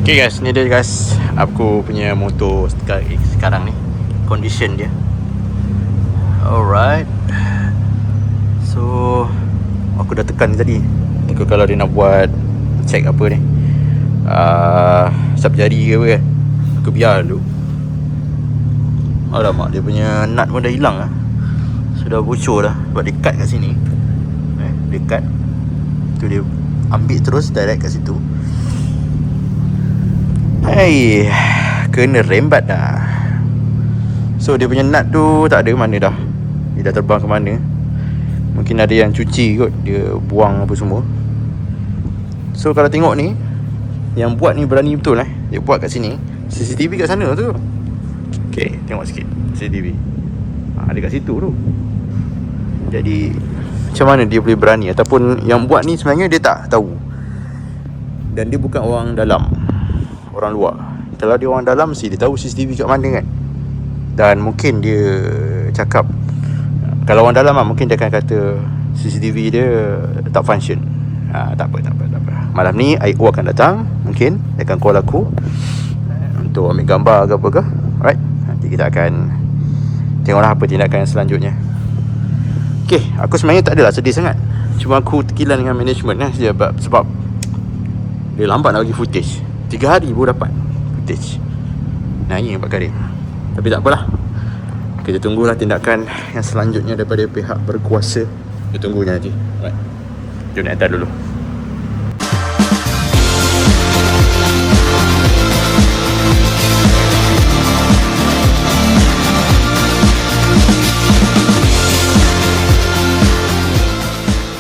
Okay guys, ni dia guys, aku punya motor sekarang ni, condition dia. Alright. So aku dah tekan tadi, aku kalau dia nak buat check apa ni, sap jari ke apa kan, aku biar dulu. Alamak, dia punya nut pun dah hilang lah. Sudah bocor dah, sebab dia cut kat sini. Dia cut tu, dia ambil terus direct kat situ. Hai, kena rembat dah. So dia punya nut tu tak ada mana dah. Dia dah terbang ke mana. Mungkin ada yang cuci kot, dia buang apa semua. So kalau tengok ni, yang buat ni berani betul Dia buat kat sini. CCTV kat sana tu. Okay, tengok sikit CCTV. Ada kat situ tu. Jadi macam mana dia boleh berani? Ataupun yang buat ni sebenarnya dia tak tahu. Dan dia bukan orang dalam, orang luar. Kalau dia orang dalam, mesti dia tahu CCTV kat mana kan. Dan mungkin dia cakap, kalau orang dalam mungkin dia akan kata CCTV dia tak function. Tak apa. Malam ni IO akan datang. Mungkin dia akan call aku untuk ambil gambar ke apa ke. Alright, nanti kita akan tengoklah apa tindakan selanjutnya. Okay, aku sebenarnya tak adalah sedih sangat. Cuma aku terkilan dengan management sebab dia lambat nak bagi footage. 3 hari baru dapat footage. Nah, ini yang perkara. Tapi tak apalah, kita tunggulah tindakan yang selanjutnya daripada pihak berkuasa. Kita tunggunya nanti. Alright, jom naik atas dulu.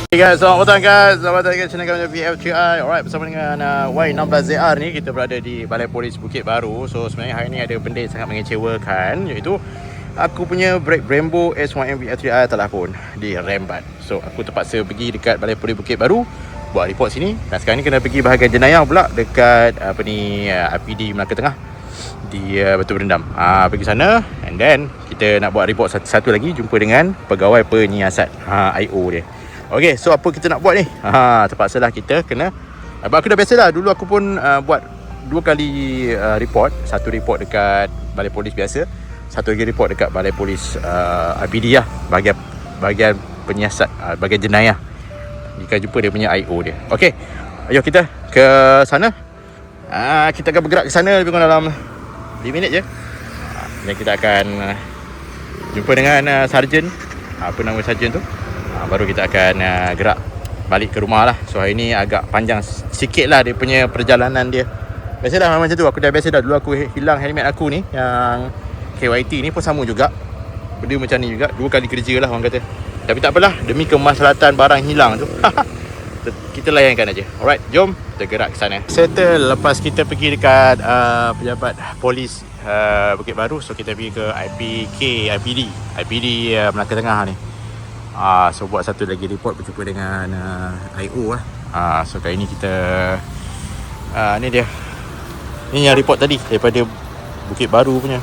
Hey guys, selamat datang guys. Selamat datang ke channel kami VF3i. Alright, bersama dengan Y16ZR ni, kita berada di Balai Polis Bukit Baru. So sebenarnya hari ni ada benda yang sangat mengecewakan, iaitu aku punya brake Brembo S1M VF3i telah pun dirembat. So aku terpaksa pergi dekat Balai Polis Bukit Baru buat report sini. Dan sekarang ni kena pergi bahagian jenayah pula dekat IPD Melaka Tengah di Batu Berendam. Pergi sana, and then kita nak buat report satu lagi, jumpa dengan pegawai penyiasat IO dia. Okay, so apa kita nak buat ni? Terpaksalah kita kena. Aku dah biasalah, dulu aku pun buat 2 kali report. Satu report dekat Balai Polis biasa, satu lagi report dekat Balai Polis IPD lah, bahagian penyiasat, bahagian jenayah. Jika jumpa dia punya IO dia. Okay, ayo kita ke sana. Kita akan bergerak ke sana lebih kurang dalam 5 minit je. Dan kita akan jumpa dengan sarjan. Apa nama sarjan tu? Baru kita akan gerak balik ke rumah lah. So hari ni agak panjang sikit lah dia punya perjalanan dia. Biasalah macam tu, aku dah biasa dah. Dulu aku hilang helmet aku ni, yang KYT ni pun sama juga. Benda macam ni juga, 2 kali kerja lah orang kata. Tapi tak apalah, demi kemaslahatan barang hilang tu kita layankan aja. Alright, jom kita gerak ke sana. Settle lepas kita pergi dekat pejabat polis Bukit Baru. So kita pergi ke IPD Melaka Tengah ni. So buat satu lagi report, berjumpa dengan IO lah. So kali ni kita ni dia. Ni yang report tadi daripada Bukit Baru punya.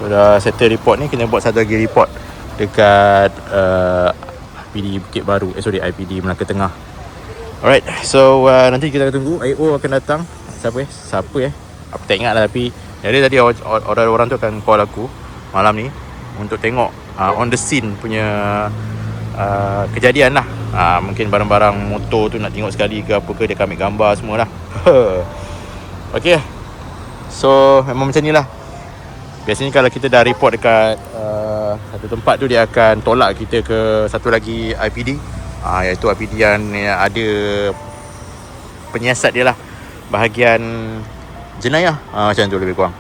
So dah settle report ni, kena buat satu lagi report dekat IPD Bukit Baru, IPD Melaka Tengah. Alright, so nanti kita akan tunggu IO akan datang. Siapa aku tak ingat lah, tapi jadi tadi orang tu akan call aku malam ni untuk tengok on the scene punya kejadian lah. Mungkin barang-barang motor tu nak tengok sekali ke apa ke, dia akan ambil gambar semua lah. Okay, so memang macam ni lah. Biasanya kalau kita dah report dekat satu tempat tu, dia akan tolak kita ke satu lagi IPD, iaitu IPD yang ada penyiasat dia lah, bahagian jenayah. Macam tu lebih kurang.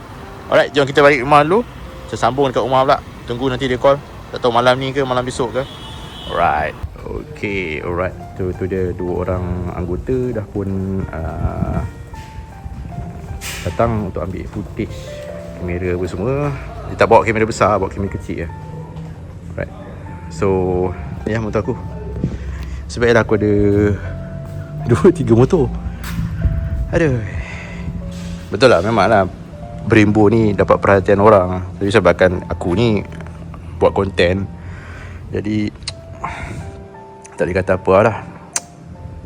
Alright, jom kita balik rumah dulu. Saya sambung dekat rumah pula. Tunggu nanti dia call. Tak tahu malam ni ke malam besok ke. Alright. Okay, alright. Tu dia 2 orang anggota dah pun datang untuk ambil footage kamera apa semua. Dia tak bawa kamera besar, bawa kamera kecil je. Alright. So, ni lah motor aku. Sebaiknya aku ada 2-3 motor. Aduh. Betul lah, memang lah Brembo ni dapat perhatian orang. Tapi sebabkan aku ni buat konten, jadi tak boleh kata apa lah.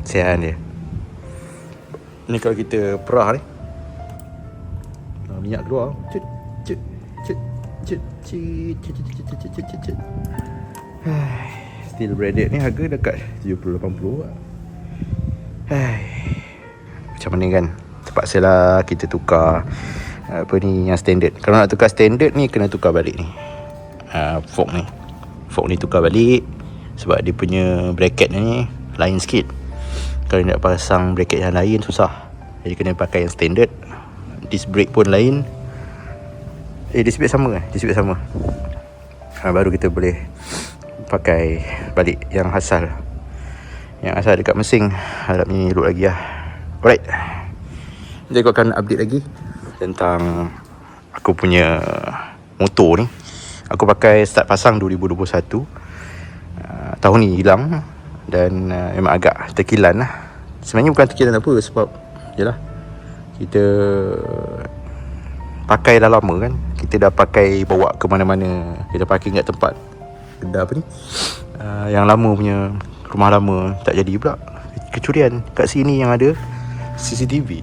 Kesian dia. Ni kalau kita perah ni, minyak keluar. Steel braided ni harga dekat 70-80 lah. Macam mana kan, terpaksa lah kita tukar apa ni, yang standard. Kalau nak tukar standard ni kena tukar balik ni, fork ni tukar balik. Sebab dia punya bracket ni lain sikit. Kalau nak pasang bracket yang lain susah, jadi kena pakai yang standard. Disc brake pun lain. Disc brake sama kan? Disc brake sama. Baru kita boleh pakai balik yang asal. Yang asal dekat mesin harap ni load lagi lah. Alright, jadi aku akan update lagi tentang aku punya motor ni. Aku pakai start pasang 2021. Tahun ni hilang dan memang agak terkilan lah. Sebenarnya bukan terkilan apa, sebab yalah, kita pakai dah lama kan. Kita dah pakai bawa ke mana-mana. Kita parking kat tempat apa ni, yang lama punya rumah lama. Tak jadi pula kecurian. Kat sini yang ada CCTV,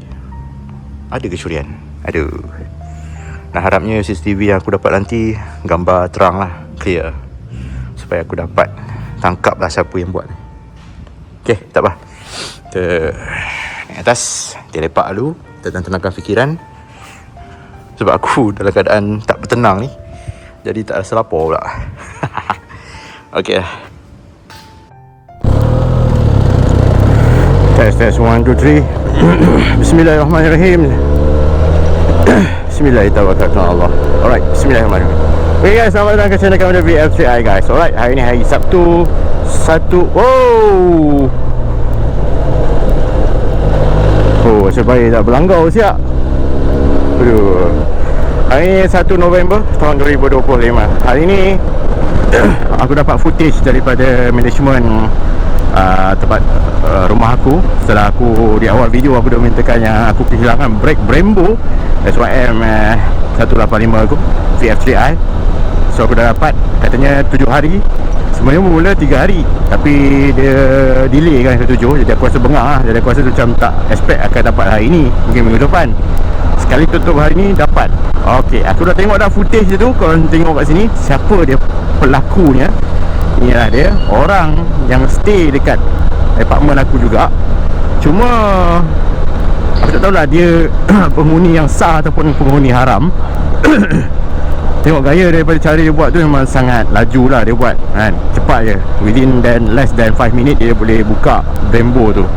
ada kecurian. Aduh. Nah, harapnya CCTV yang aku dapat nanti gambar terang lah, clear, supaya aku dapat tangkap lah siapa yang buat. Okay, tak apa, kita naik atas, kita lepak dulu, kita tenangkan fikiran. Sebab aku dalam keadaan tak bertenang ni, jadi tak rasa lapar pula. Okay lah. Test 1, 2, 3. Bismillahirrahmanirrahim. Bismillahirrahmanirrahim. Alright, Bismillahirrahmanirrahim. Okay guys, selamat datang ke channel kami VF3i guys. Alright, hari ni hari Sabtu 1. Oh, macam baik tak berlanggar siap. Aduh. Hari ni 1 November tahun 2025. Hari ni aku dapat footage daripada management tempat rumah aku. Setelah aku di awal video aku dah mintakan yang aku kehilangan brake Brembo SYM 185 aku VF3i. So aku dah dapat, katanya 7 hari. Sebenarnya mula 3 hari, tapi dia delay kan ke 7. Jadi aku rasa bengak lah. Jadi aku rasa macam tak expect akan dapat hari ni, mungkin minggu depan. Sekali tutup hari ni dapat. Ok, aku dah tengok dah footage dia tu. Kalau tengok kat sini, siapa dia pelakunya. Inilah dia, orang yang stay dekat apartment aku juga. Cuma aku tak tahulah dia penghuni yang sah ataupun penghuni haram. Tengok gaya daripada cara dia buat tu memang sangat laju lah dia buat kan. Cepat je, within less than 5 minit dia boleh buka Brembo tu.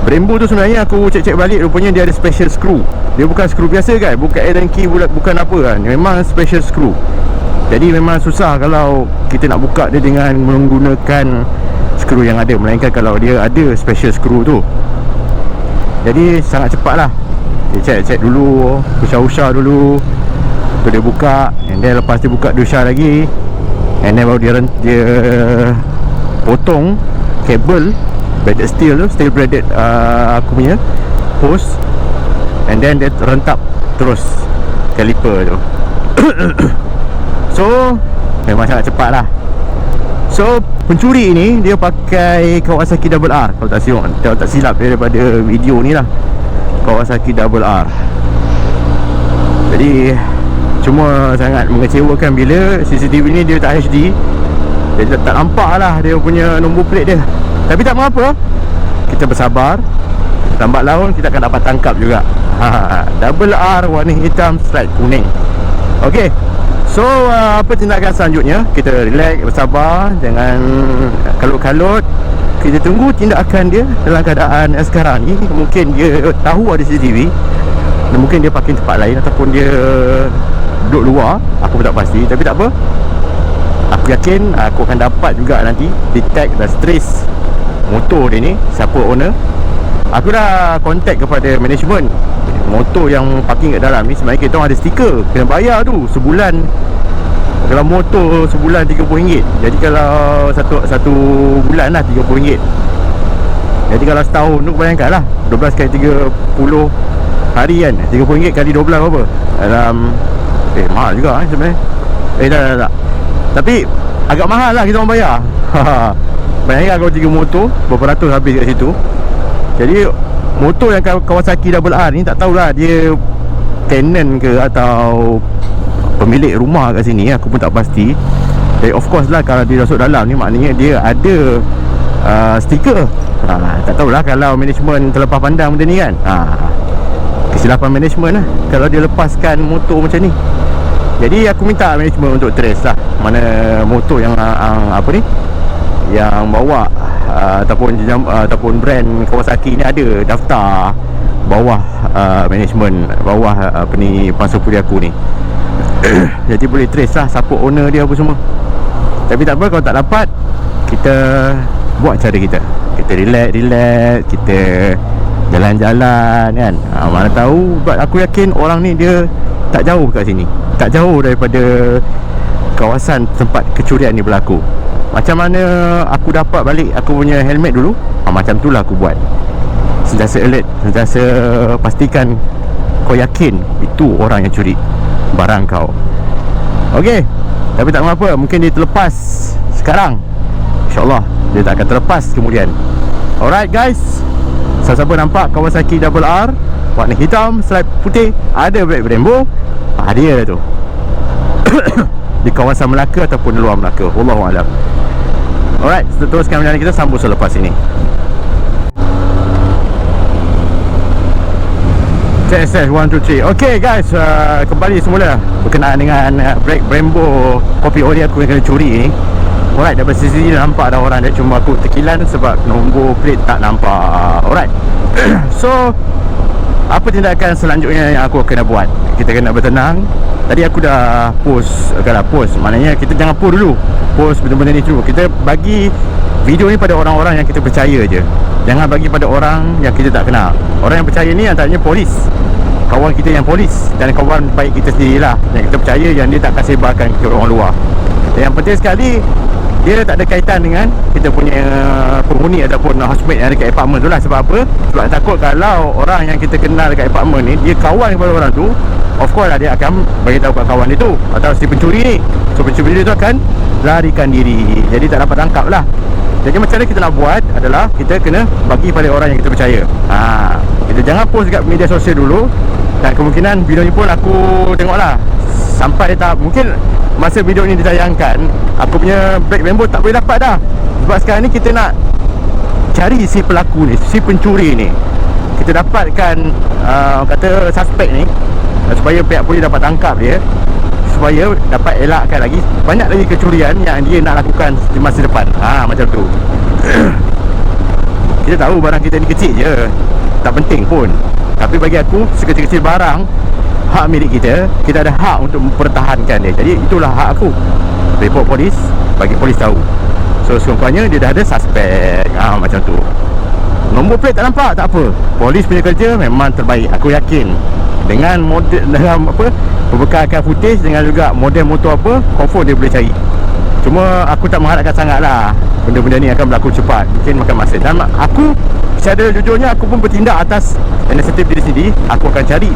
Brembo tu sebenarnya aku cek-cek balik, rupanya dia ada special screw. Dia bukan screw biasa kan, bukan Allen key, bukan apa kan. Memang special screw. Jadi memang susah kalau kita nak buka dia dengan menggunakan skru yang ada, melainkan kalau dia ada special screw tu. Jadi sangat cepat lah. Dia cek dulu, usah-usah dulu, tu dia buka. And then lepas dia buka, dia usah lagi. And then baru dia potong kabel braided steel tu, steel braided aku punya hose. And then dia rentap terus caliper tu. So memang sangat cepat lah. So pencuri ni dia pakai Kawasaki Double R. Kalau tak silap daripada video ni lah, Kawasaki Double R. Jadi cuma sangat mengecewakan bila CCTV ni dia tak HD. Jadi tak nampak lah dia punya nombor plate dia. Tapi tak mengapa, kita bersabar. Lambat laun kita akan dapat tangkap juga. Double R warna hitam stripe kuning. Okay, so apa tindakan selanjutnya? Kita relax, bersabar, jangan kalut-kalut. Kita tunggu tindakan dia dalam keadaan sekarang ni. Mungkin dia tahu ada CCTV dan mungkin dia parking tempat lain, ataupun dia duduk luar. Aku pun tak pasti, tapi tak apa. Aku yakin aku akan dapat juga nanti detect dan trace motor dia ni, siapa owner. Aku dah contact kepada management motor yang parking kat dalam ni. Sebenarnya kita ada stiker, kena bayar tu sebulan. Kalau motor sebulan RM30. Jadi kalau satu bulan lah RM30. Jadi kalau setahun tu bayangkan lah, 12 kali 30 hari kan, RM30 kali 12 berapa? Dalam mahal juga sebenarnya. Tak. Tapi agak mahal lah kita orang bayar. Bayangkan kalau 3 motor, berapa ratus habis kat situ. Jadi motor yang Kawasaki Double R ni tak tahulah dia tenant ke atau pemilik rumah kat sini, aku pun tak pasti. Of course lah, kalau dia masuk dalam ni maknanya dia ada stiker. Tak tahulah kalau management terlepas pandang benda ni kan. Kesilapan management lah kalau dia lepaskan motor macam ni. Jadi aku minta management untuk trace lah mana motor yang apa ni, yang bawa ataupun brand Kawasaki ni ada daftar bawah management, bawah apa ni, pangsapuri aku ni. Jadi boleh trace lah siapa owner dia apa semua. Tapi tak apa, kalau tak dapat, kita buat cara kita. Kita relax, kita jalan-jalan kan. Mana tahu, sebab aku yakin orang ni dia tak jauh kat sini, tak jauh daripada kawasan tempat kecurian ni berlaku. Macam mana aku dapat balik aku punya helmet dulu, macam tu lah aku buat. Sentiasa alert, sentiasa pastikan kau yakin itu orang yang curi barang kau. Okey, tapi tak mengapa, mungkin dia terlepas sekarang, InsyaAllah dia tak akan terlepas kemudian. Alright guys, siapa nampak Kawasaki Double R warna hitam, stripe putih, ada black Brembo, dia tu di kawasan Melaka ataupun luar Melaka, Wallahualam. Alright, teruskan perjalanan kita, sambung selepas ini. Test 1, 2, 3. Okay guys, kembali semula berkenaan dengan black Brembo kopi ori aku yang kena curi ni. Alright, daripada sisi nampak ada orang dia, cuma aku terkilan sebab nombor plate tak nampak. Alright. So, apa tindakan selanjutnya yang aku kena buat? Kita kena bertenang. Tadi aku dah post, maknanya kita jangan post dulu. Post benda-benda ni dulu. Kita bagi video ni pada orang-orang yang kita percaya je. Jangan bagi pada orang yang kita tak kenal. Orang yang percaya ni antaranya polis, kawan kita yang polis, dan kawan baik kita sendirilah yang kita percaya, yang dia tak akan sebarkan ke orang luar. Dan yang penting sekali, dia tak ada kaitan dengan kita punya penghuni ataupun housemate yang ada dekat apartment tu lah. Sebab apa? Sebab takut kalau orang yang kita kenal dekat apartment ni dia kawan kepada orang tu, of course lah dia akan beritahu kat kawan dia tu atau si pencuri ni. So pencuri dia tu akan larikan diri, jadi tak dapat tangkap lah. Jadi macam mana kita nak buat adalah kita kena bagi pada orang yang kita percaya. Kita jangan post dekat media sosial dulu. Dan kemungkinan video ni pun aku tengoklah sampai tahap, mungkin masa video ni ditayangkan, aku punya black Brembo tak boleh dapat dah. Sebab sekarang ni kita nak cari si pelaku ni, si pencuri ni. Kita dapatkan kata suspek ni, supaya pihak polis dapat tangkap dia, supaya dapat elakkan lagi banyak lagi kecurian yang dia nak lakukan di masa depan. Macam tu. Kita tahu barang kita ni kecil je, tak penting pun. Tapi bagi aku, sekecil-kecil barang, hak milik kita, kita ada hak untuk mempertahankan dia. Jadi itulah hak aku. Report polis, bagi polis tahu. So sekurang-kurangnya dia dah ada suspek. Macam tu. Nombor plate tak nampak, tak apa. Polis punya kerja memang terbaik, aku yakin. Dengan model, dengan apa, berbekalkan footage, dengan juga model motor apa, confirm dia boleh cari. Cuma aku tak mengharapkan sangat lah benda-benda ni akan berlaku cepat. Mungkin makan masa. Dan aku, secara jujurnya, aku pun bertindak atas inisiatif diri sendiri. Aku akan cari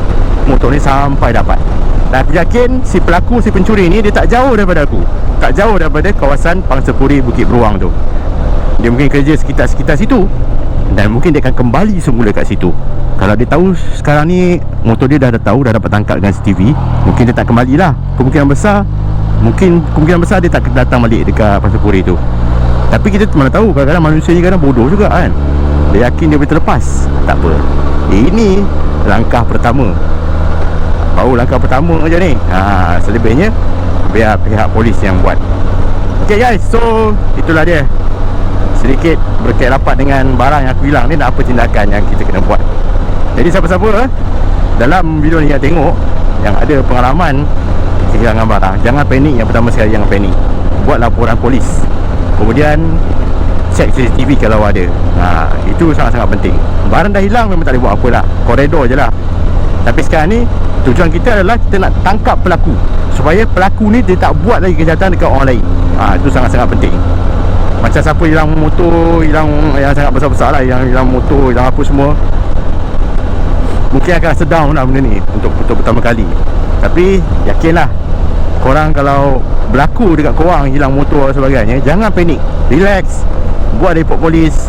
motor ni sampai dapat. Dan aku yakin si pelaku, si pencuri ni, dia tak jauh daripada aku, tak jauh daripada kawasan Pangsapuri Bukit Beruang tu. Dia mungkin kerja sekitar-sekitar situ, dan mungkin dia akan kembali semula kat situ. Kalau dia tahu sekarang ni motor dia dah tahu, dah dapat tangkap dengan CCTV, mungkin dia tak kembali lah. Kemungkinan besar dia tak datang balik dekat Pangsapuri tu. Tapi kita mana tahu, kadang-kadang manusia ni kadang bodoh juga kan. Dia yakin dia boleh terlepas. Tak apa, ini langkah pertama, baru langkah pertama je ni. Selebihnya biar pihak polis yang buat. Okay guys, so itulah dia, sedikit berkait rapat dengan barang yang aku hilang ni, dan apa tindakan yang kita kena buat. Jadi siapa-siapa dalam video ni yang tengok, yang ada pengalaman kehilangan barang, jangan panik. Yang pertama sekali, jangan panik. Buat laporan polis, kemudian cek CCTV kalau ada. Itu sangat-sangat penting. Barang dah hilang memang tak boleh buat apa lah, koridor je lah. Tapi sekarang ni tujuan kita adalah kita nak tangkap pelaku, supaya pelaku ni dia tak buat lagi kejahatan dekat orang lain. Itu sangat-sangat penting. Macam siapa hilang motor, hilang yang sangat besar-besar lah, yang hilang motor, hilang apa semua, mungkin akan rasa down lah benda ni untuk pertama kali. Tapi yakinlah, korang kalau berlaku dekat korang hilang motor dan sebagainya, jangan panik, relax, buat report polis,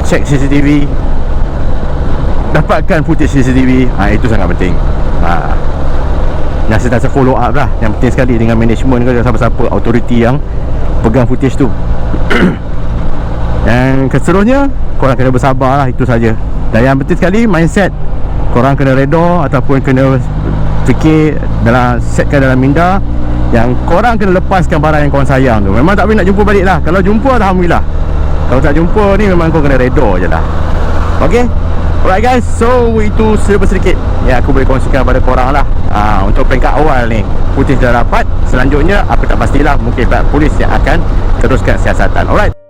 check CCTV, dapatkan footage CCTV. Itu sangat penting. Yang sentiasa follow up lah. Yang penting sekali dengan management ke siapa-siapa authority yang pegang footage tu. Yang keseluruhnya, korang kena bersabar lah, itu saja. Dan yang penting sekali, mindset korang kena redha ataupun kena fikir setkan dalam minda yang korang kena lepaskan barang yang korang sayang tu. Memang tak boleh nak jumpa balik lah. Kalau jumpa, Alhamdulillah. Kalau tak jumpa ni, memang kau kena redha je lah. Okay, alright guys, so itu sedikit yang aku boleh kongsikan pada korang lah. Untuk peringkat awal ni, footage dah dapat. Selanjutnya, aku tak pastilah, mungkin pihak polis yang akan teruskan siasatan. Alright.